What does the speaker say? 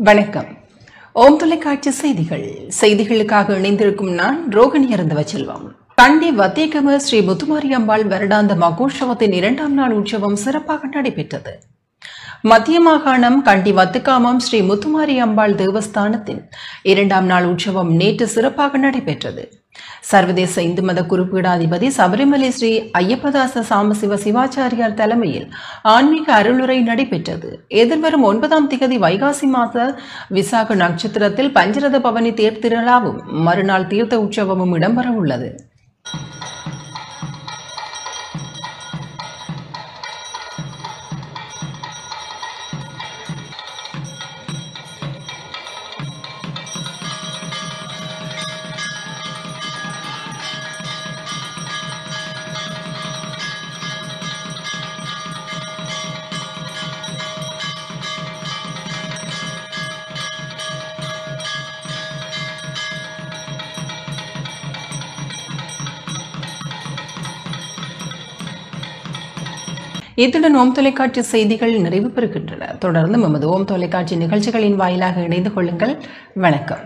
வணக்கம். ஓம் தொலைக்காட்சி செய்திகளுக்காக இணைந்திருக்கும் நான் ரோகிணி அருந்தவச்செல்வம். கண்டி வத்தியகம ஸ்ரீ முத்துமாரி அம்பாள் வருடாந்த மகோற்சவத்தின் 2ஆம் நாள் உற்சவம் சிறப்பாக நடைபெற்றது. மத்திய மாகாணம் கண்டி வத்துக்காமம் ஸ்ரீ முத்துமாரி அம்பாள் தேவஸ்தானத்தின் 2ஆம் நாள் உற்சவம் நேற்று சிறப்பாக நடைபெற்றது. சர்வதேச இந்து மத குறிப்பீடாதிபதி சபரிமலை ஸ்ரீ ஐயப்பதாச சாமசிவ சிவாச்சாரியார் தலைமையில் ஆன்மீக அருளுரை நடைபெற்றது. எதிர்வரும் 9ஆம் திகதி வைகாசி மாத விசாக நட்சத்திரத்தில் பஞ்சரத பவனி தேர் திருவிழாவும் மறுநாள் தீர்த்த உற்சவமும் இடம்பெற உள்ளது. இத்துடன் ஓம் தொலைக்காட்சி செய்திகள் நிறைவு பெறுகின்றன. தொடர்ந்து நமது ஓம் தொலைக்காட்சி நிகழ்ச்சிகளின் வாயிலாக இணைந்து கொள்ளுங்கள். வணக்கம்.